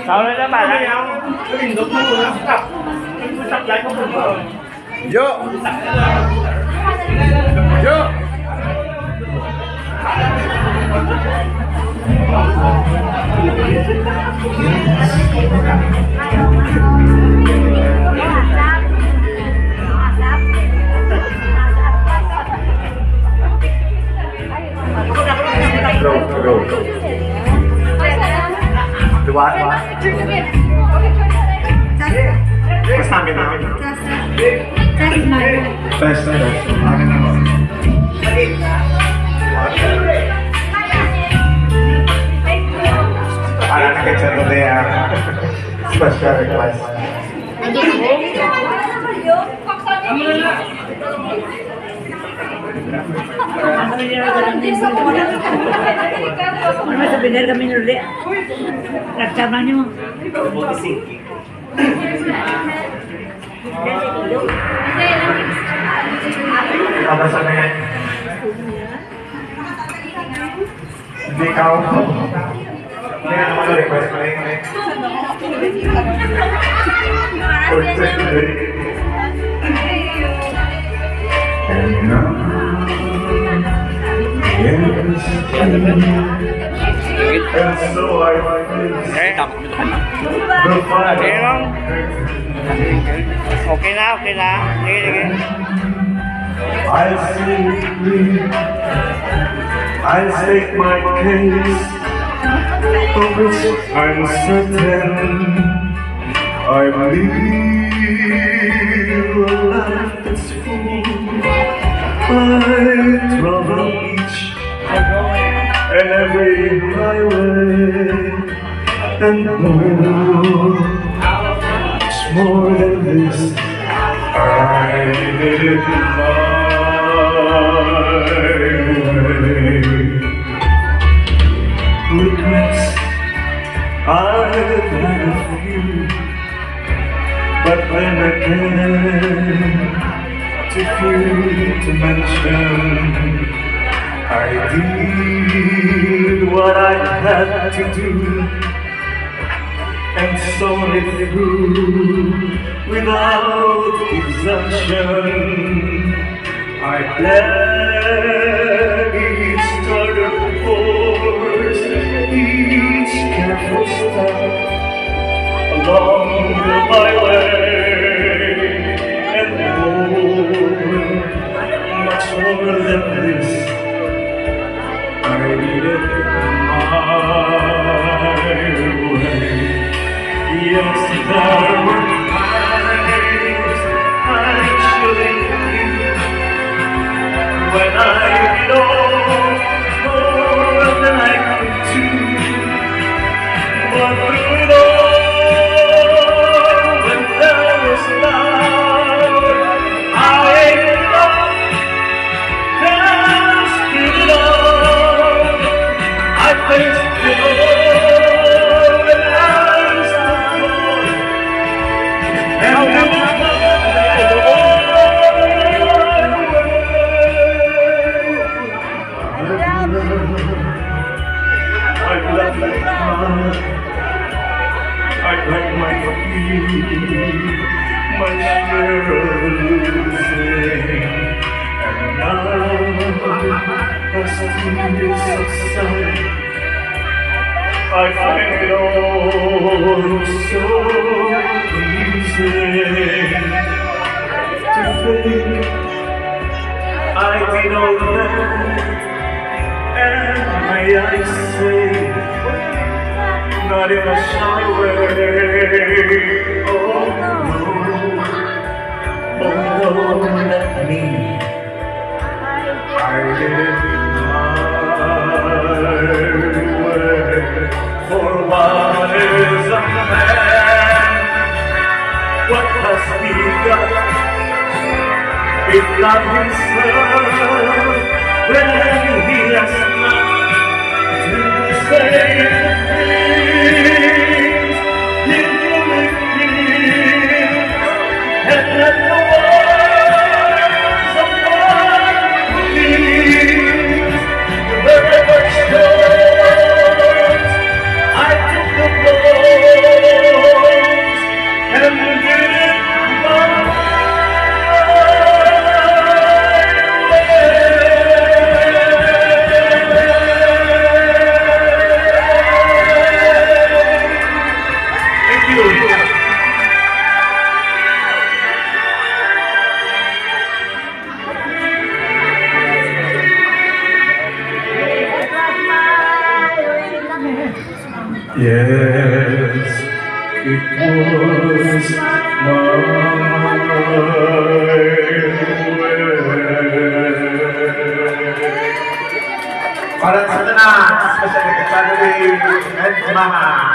Sao lên đó bà lại không? Vô. Vô. Rồi. Quá. Sampai nanti. Tes. Anak kecil itu ya special request. Sebenarnya kami nulis racamanya mau. Apa sana? Di kau. Ini kan nama request paling. And now, and so I Okay na. Sige. I'll state my case, for which I'm certain. I believe a life that's full by trouble each and every highway and more. It's more than this. I did it my way. Regrets, I've had a few, but then again, too few to mention. I did what I had to do, and saw it through without exemption. I bled each start of course, each careful step along the byway, and more, much more than this, I did it my way. Yes, there were times I shouldn't believe when I did all more than I could do. But through it all, when there was love, I loved and stood it all. I faced it all. I like my feet, my share of losing, and now as tears subside, I find it all so amusing to think I did all that, and may I say, not in a shy way. Oh no, let me. I did it my way. For what is a man? What has he got? If not himself, then Yes, it was my way. Para sa tanan, especially kay Family and Mama.